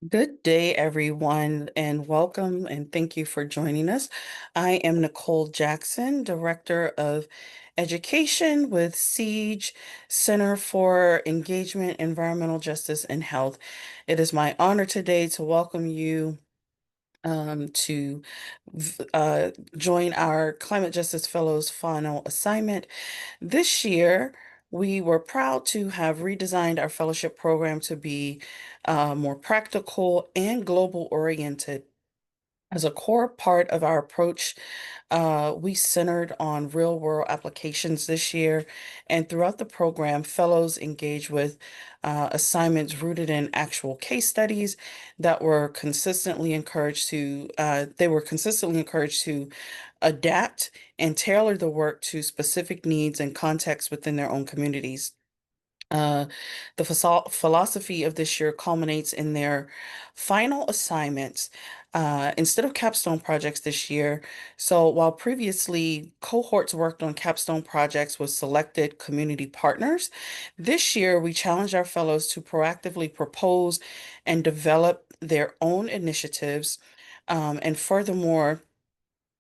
Good day, everyone, and welcome and thank you for joining us. I am Nicole Jackson, Director of Education with CEEJH, Center for Engagement, Environmental Justice, and Health. It is my honor today to welcome you to join our Climate Justice Fellows final assignment. This year, we were proud to have redesigned our fellowship program to be more practical and global oriented. As a core part of our approach, we centered on real world applications this year, and throughout the program, fellows engage with assignments rooted in actual case studies that were consistently encouraged to, they were consistently encouraged to adapt and tailor the work to specific needs and contexts within their own communities. Uh, the philosophy of this year culminates in their final assignments instead of capstone projects this year. So, while previously cohorts worked on capstone projects with selected community partners, this year we challenged our fellows to proactively propose and develop their own initiatives. And furthermore,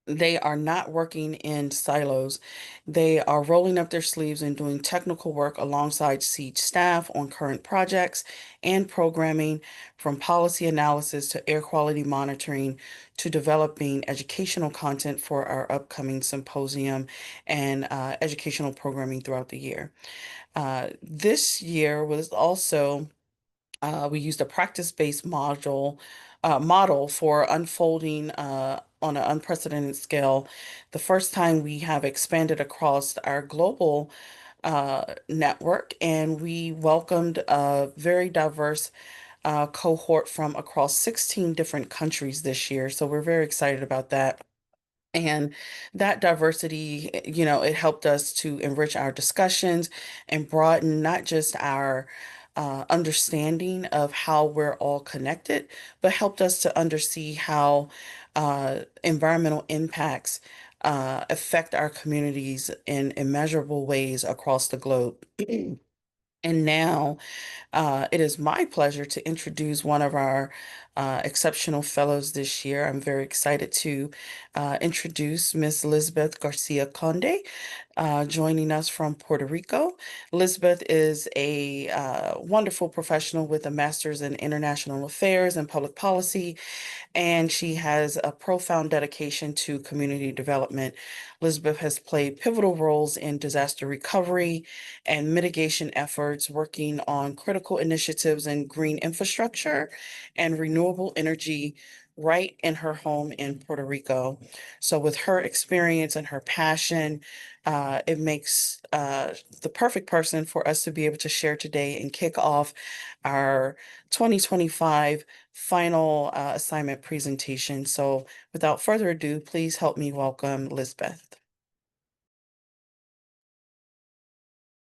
they are not working in silos. They are rolling up their sleeves and doing technical work alongside Siege staff on current projects and programming, from policy analysis to air quality monitoring to developing educational content for our upcoming symposium and educational programming throughout the year. This year was also we used a practice-based model for unfolding on an unprecedented scale. The first time we have expanded across our global network, and we welcomed a very diverse cohort from across 16 different countries this year. So we're very excited about that. And that diversity, it helped us to enrich our discussions and broaden not just our understanding of how we're all connected, but helped us to undersee how environmental impacts affect our communities in immeasurable ways across the globe. And now it is my pleasure to introduce one of our exceptional fellows this year. I'm very excited to introduce Miss Lizbeth Garcia Conde, joining us from Puerto Rico. Lizbeth is a wonderful professional with a master's in international affairs and public policy, and she has a profound dedication to community development. Elizabeth has played pivotal roles in disaster recovery and mitigation efforts, working on critical initiatives in green infrastructure and renewable energy right in her home in Puerto Rico. So, with her experience and her passion, it makes the perfect person for us to be able to share today and kick off our 2025 final assignment presentation. So without further ado, please help me welcome Lisbeth.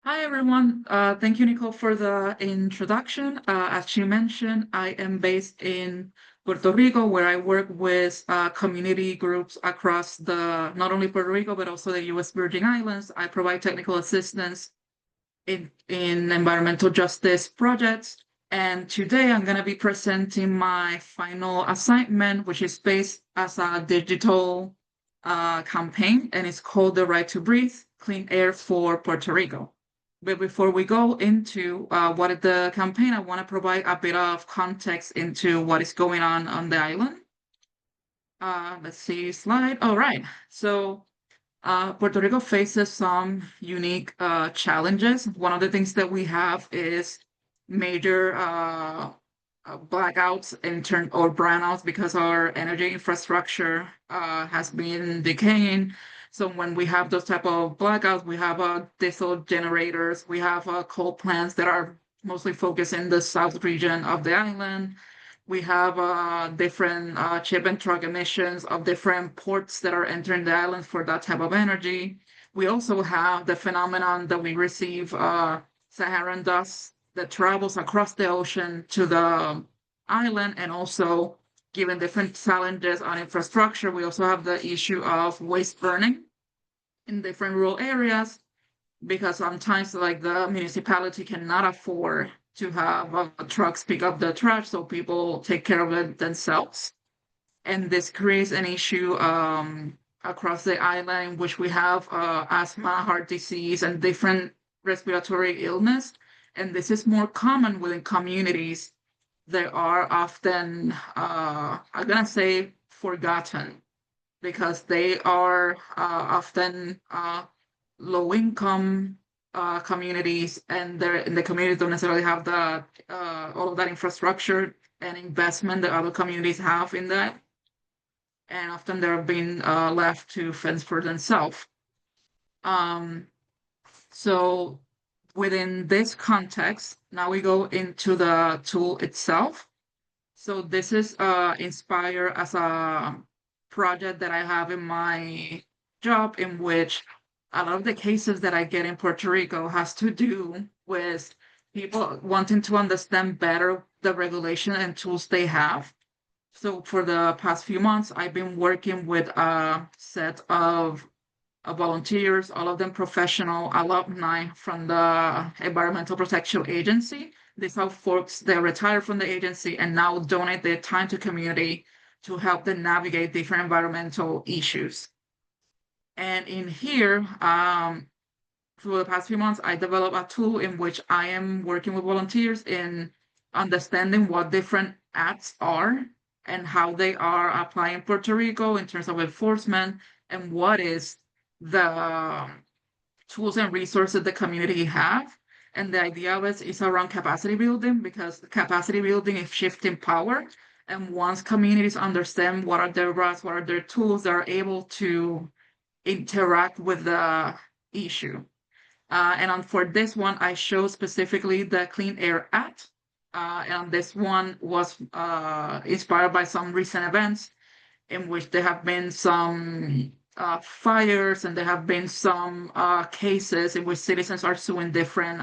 Hi, everyone. Thank you, Nicole, for the introduction. As she mentioned, I am based in Puerto Rico, where I work with community groups across not only Puerto Rico, but also the U.S. Virgin Islands. I provide technical assistance in environmental justice projects. And today I'm going to be presenting my final assignment, which is based as a digital campaign, and it's called The Right to Breathe, Clean Air for Puerto Rico. But before we go into what is the campaign, I want to provide a bit of context into what is going on the island. Let's see, slide. All right. So Puerto Rico faces some unique challenges. One of the things that we have is major blackouts or brownouts because our energy infrastructure has been decaying. So when we have those type of blackouts, we have diesel generators, we have coal plants that are mostly focused in the south region of the island. We have different ship and truck emissions of different ports that are entering the island for that type of energy. We also have the phenomenon that we receive Saharan dust that travels across the ocean to the island, and also given different challenges on infrastructure, we also have the issue of waste burning in different rural areas, because sometimes like the municipality cannot afford to have trucks pick up the trash so people take care of it themselves. And this creates an issue across the island in which we have asthma, heart disease, and different respiratory illness. And this is more common within communities that are often, I'm gonna say, forgotten because they are often low income communities, and the communities don't necessarily have the all of that infrastructure and investment that other communities have in that, and often they're being left to fend for themselves. Um, so within this context, now we go into the tool itself. So this is inspired as a project that I have in my job, in which a lot of the cases that I get in Puerto Rico has to do with people wanting to understand better the regulation and tools they have. So for the past few months, I've been working with a set of volunteers, all of them professional alumni from the Environmental Protection Agency. These are folks that retired from the agency and now donate their time to community to help them navigate different environmental issues. And in here, for the past few months, I developed a tool in which I am working with volunteers in understanding what different acts are and how they are applying in Puerto Rico in terms of enforcement, and what is the tools and resources the community have. And the idea of it is around capacity building, because capacity building is shifting power. And once communities understand what are their rights, what are their tools, they're able to interact with the issue. And for this one, I show specifically the Clean Air Act. And this one was inspired by some recent events in which there have been some fires, and there have been some cases in which citizens are suing different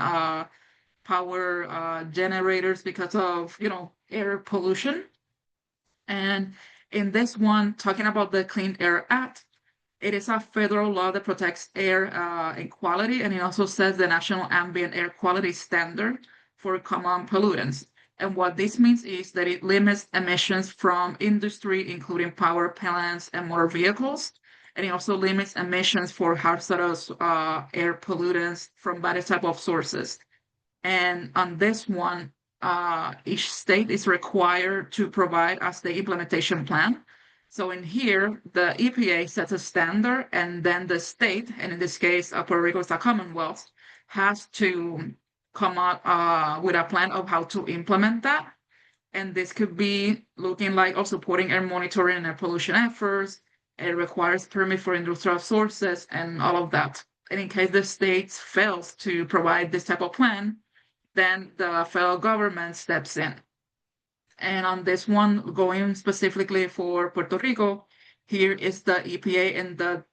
power generators because of, air pollution. And in this one, talking about the Clean Air Act, it is a federal law that protects air quality, and it also sets the national ambient air quality standard for common pollutants. And what this means is that it limits emissions from industry, including power plants and motor vehicles. And it also limits emissions for hazardous air pollutants from various type of sources. And on this one, each state is required to provide a state implementation plan. So in here, the EPA sets a standard, and then the state, and in this case, Puerto Rico is a Commonwealth, has to come up with a plan of how to implement that. And this could be looking like also supporting air monitoring and air pollution efforts. It requires permit for industrial sources and all of that. And in case the state fails to provide this type of plan, then the federal government steps in. And on this one, going specifically for Puerto Rico, here is the EPA, and the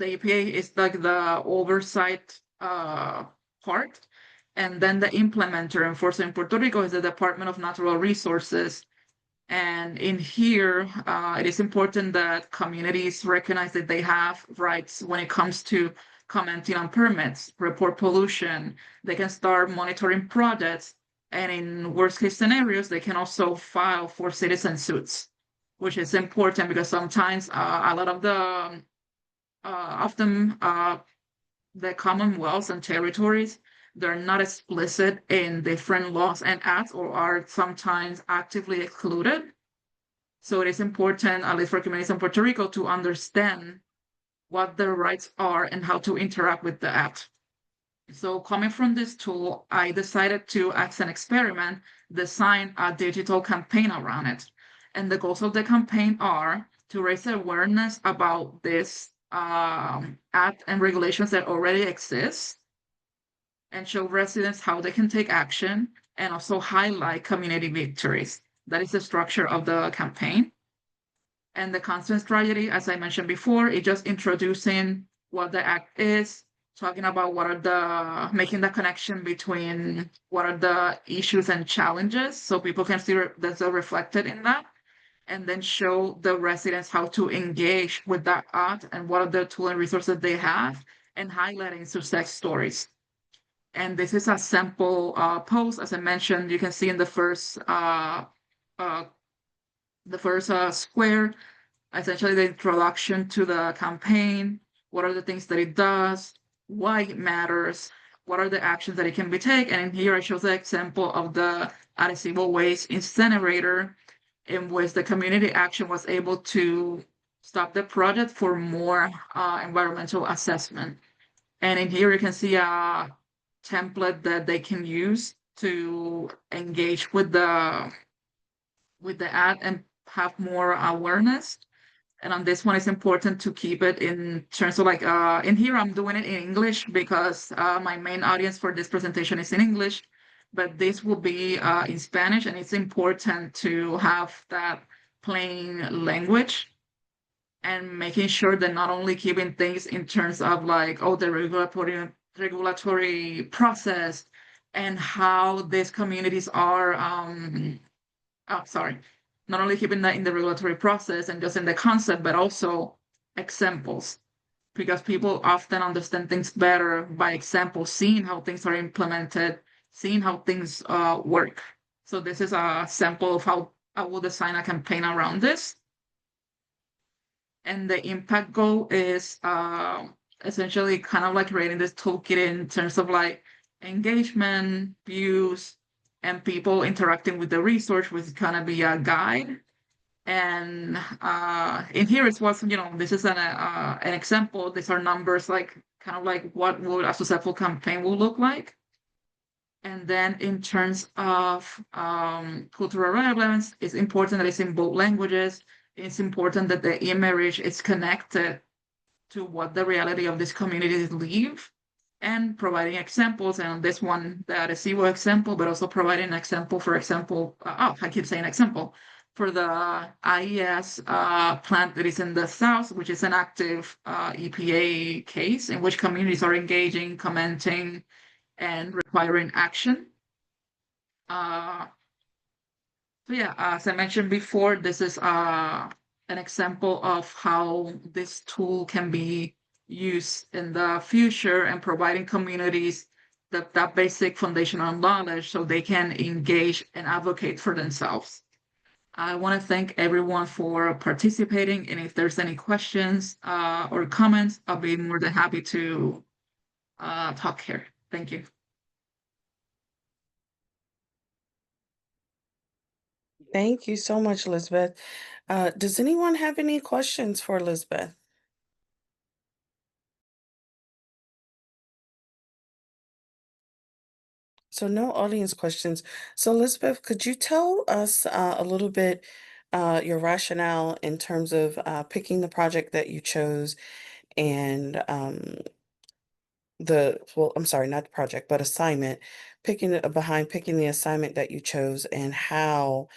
EPA is like the oversight part. And then the implementer enforcing in Puerto Rico is the Department of Natural Resources. And in here, it is important that communities recognize that they have rights when it comes to commenting on permits, report pollution. They can start monitoring projects, and in worst case scenarios, they can also file for citizen suits, which is important because sometimes a lot of the often the commonwealths and territories, they're not explicit in different laws and acts, or are sometimes actively excluded. So it is important, at least for communities in Puerto Rico, to understand what their rights are and how to interact with the act. So coming from this tool, I decided to, as an experiment, design a digital campaign around it. And the goals of the campaign are to raise awareness about this act and regulations that already exist, and show residents how they can take action, and also highlight community victories. That is the structure of the campaign. And the constant strategy, as I mentioned before, is just introducing what the act is, talking about what are making the connection between what are the issues and challenges, so people can see that's reflected in that, and then show the residents how to engage with that act and what are the tools and resources they have, and highlighting success stories. And this is a sample post. As I mentioned, you can see in uh, the first square, essentially the introduction to the campaign, what are the things that it does, why it matters, what are the actions that it can be taken. And here I show the example of the Arecibo Waste Incinerator, in which the community action was able to stop the project for more environmental assessment. And in here you can see a template that they can use to engage with the ad and have more awareness. And on this one, it's important to keep it in terms of like, in here, I'm doing it in English because my main audience for this presentation is in English, but this will be in Spanish, and it's important to have that plain language and making sure that not only keeping things in terms of like, oh, the regulatory process and how these communities are oh, sorry, not only keeping that in the regulatory process and just in the concept, but also examples, because people often understand things better by example, seeing how things are implemented, seeing how things work. So this is a sample of how I will design a campaign around this. And the impact goal is essentially kind of like creating this toolkit in terms of like engagement, views, and people interacting with the resource, which is gonna be a guide. And in here it was, this is an example. These are numbers like kind of like what would a successful campaign will look like. And then in terms of cultural relevance, it's important that it's in both languages. It's important that the image is connected to what the reality of these communities live, and providing examples. And this one, the Arecibo example, but also providing an example, for example, I keep saying example, for the IES plant that is in the south, which is an active EPA case in which communities are engaging, commenting, and requiring action. Uh, so yeah, as I mentioned before, this is an example of how this tool can be used in the future and providing communities that basic foundational knowledge so they can engage and advocate for themselves. I want to thank everyone for participating, and if there's any questions or comments, I'll be more than happy to talk here. Thank you. Thank you so much, Lizbeth. Does anyone have any questions for Lizbeth? So no audience questions. So Elizabeth, could you tell us a little bit your rationale in terms of picking the project that you chose and well, I'm sorry, not the project, but assignment, behind picking the assignment that you chose and how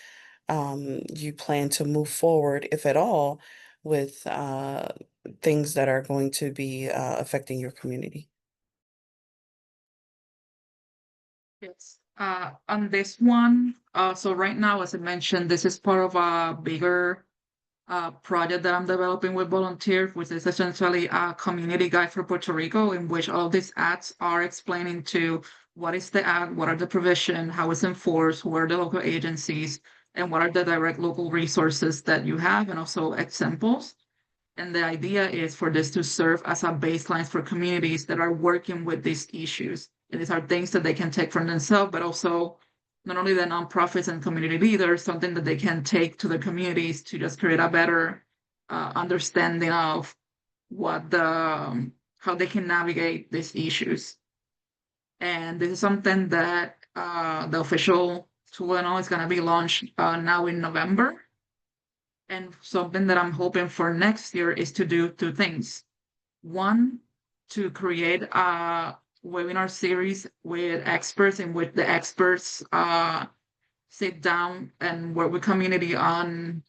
you plan to move forward, if at all, with things that are going to be affecting your community? Yes. On this one, so right now, as I mentioned, this is part of a bigger project that I'm developing with volunteers, which is essentially a community guide for Puerto Rico, in which all these ads are explaining to what is the ad, what are the provision, how it's enforced, who are the local agencies, and what are the direct local resources that you have, and also examples. And the idea is for this to serve as a baseline for communities that are working with these issues. And these are things that they can take from themselves, but also not only the nonprofits and community leaders, something that they can take to the communities to just create a better understanding of what how they can navigate these issues. And this is something that the official tool and all is going to be launched now in November. And something that I'm hoping for next year is to do two things. One, to create a webinar series with experts in which the experts sit down and work with community on,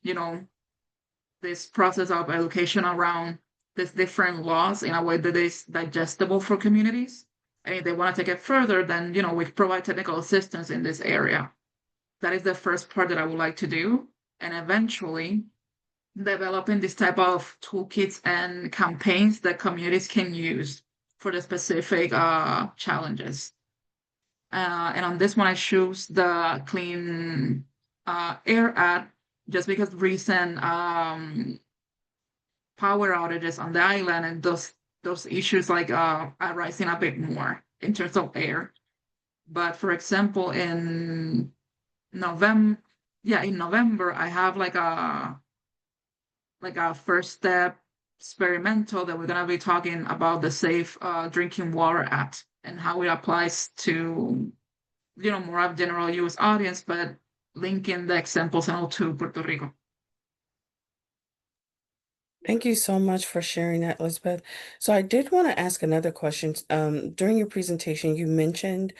this process of education around these different laws in a way that is digestible for communities. And if they want to take it further, then, we provide technical assistance in this area. That is the first part that I would like to do. And eventually, developing this type of toolkits and campaigns that communities can use for the specific challenges. And on this one, I choose the Clean Air Act just because recent power outages on the island and those issues like are rising a bit more in terms of air. But for example, in November, yeah, in November, I have like a first step experimental that we're gonna be talking about the Safe Drinking Water Act and how it applies to more of general use audience, but linking the examples and all to Puerto Rico. Thank you so much for sharing that, Elizabeth. So I did want to ask another question. During your presentation, you mentioned,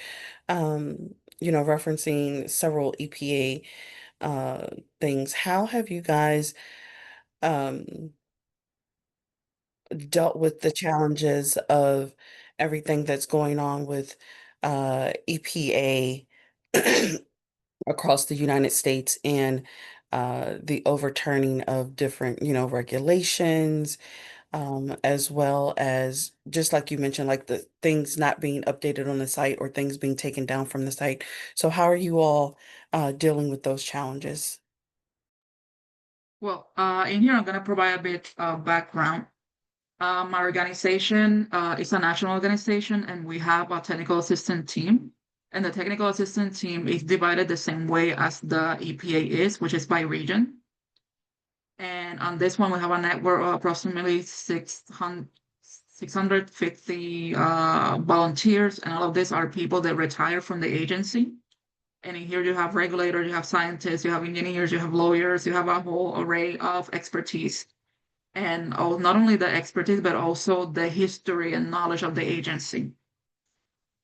referencing several EPA things. How have you guys um, dealt with the challenges of everything that's going on with EPA across the United States and the overturning of different, regulations, as well as just like you mentioned, like the things not being updated on the site or things being taken down from the site. So how are you all dealing with those challenges? Well, in here, I'm going to provide a bit of background. My organization is a national organization, and we have a technical assistant team. And the technical assistant team is divided the same way as the EPA is, which is by region. And on this one, we have a network of approximately 650 volunteers, and all of these are people that retire from the agency. And in here, you have regulators, you have scientists, you have engineers, you have lawyers, you have a whole array of expertise. And not only the expertise, but also the history and knowledge of the agency.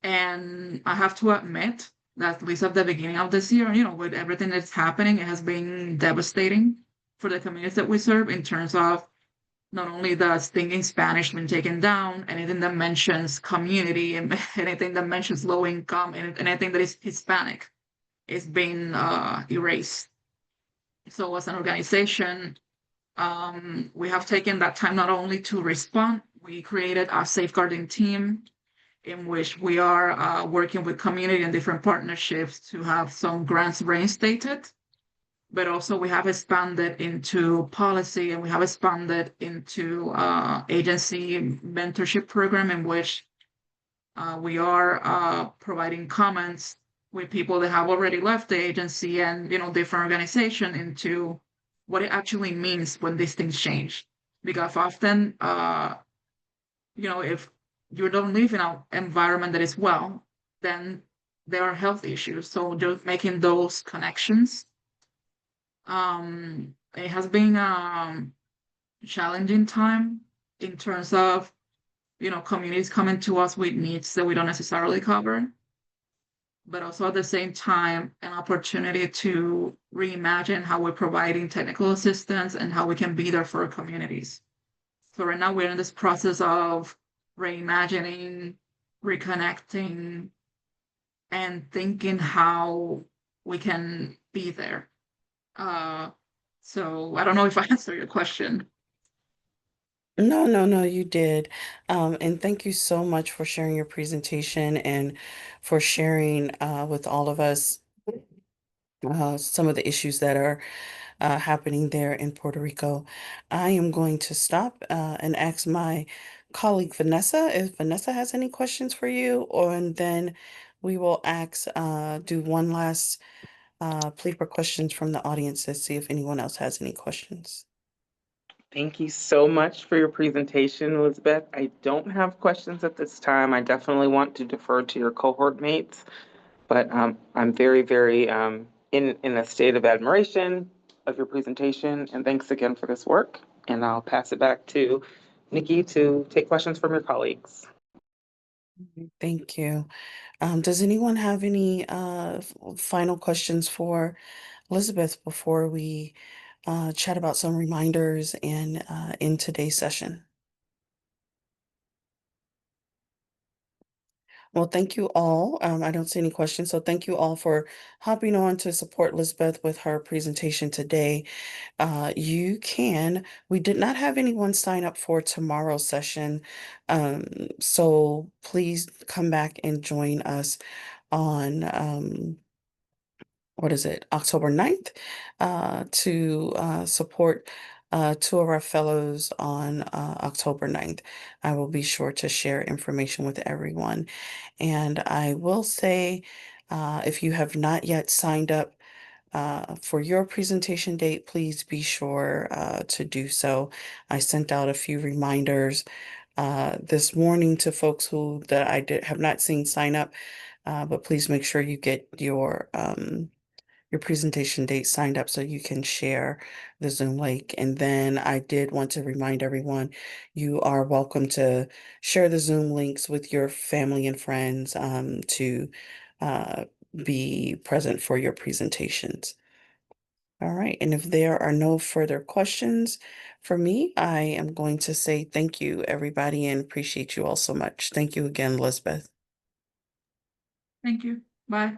And I have to admit that at least at the beginning of this year, with everything that's happening, it has been devastating for the communities that we serve in terms of not only the stinging Spanish being taken down, anything that mentions community and anything that mentions low income and anything that is Hispanic is being erased. So as an organization, we have taken that time not only to respond, we created a safeguarding team in which we are working with community and different partnerships to have some grants reinstated. But also we have expanded into policy and we have expanded into agency mentorship program in which we are providing comments with people that have already left the agency and different organization into what it actually means when these things change. Because often, if you don't live in an environment that is well, then there are health issues. So just making those connections. It has been a challenging time in terms of communities coming to us with needs that we don't necessarily cover, but also at the same time, an opportunity to reimagine how we're providing technical assistance and how we can be there for our communities. So right now we're in this process of reimagining, reconnecting, and thinking how we can be there. Uh, so I don't know if I answered your question. No, no, no, you did. And thank you so much for sharing your presentation and for sharing with all of us some of the issues that are happening there in Puerto Rico. I am going to stop and ask my colleague Vanessa if Vanessa has any questions for you, and then we will do one last plea for questions from the audience to see if anyone else has any questions. Thank you so much for your presentation, Elizabeth. I don't have questions at this time. I definitely want to defer to your cohort mates, but I'm very, very in a state of admiration of your presentation, and thanks again for this work. And I'll pass it back to Nikki to take questions from your colleagues. Thank you. Does anyone have any final questions for Elizabeth before we chat about some reminders and in today's session? Well, thank you all. I don't see any questions, so thank you all for hopping on to support Elizabeth with her presentation today. We did not have anyone sign up for tomorrow's session, so please come back and join us on October 9th, to support two of our fellows on October 9th. I will be sure to share information with everyone. And I will say, if you have not yet signed up for your presentation date, please be sure to do so. I sent out a few reminders this morning to folks that I have not seen sign up, but please make sure you get your presentation date signed up so you can share the Zoom link. And then I did want to remind everyone, you are welcome to share the Zoom links with your family and friends to uh, be present for your presentations. All right, and if there are no further questions for me, I am going to say thank you, everybody, and appreciate you all so much. Thank you again, Elizabeth. Thank you. Bye.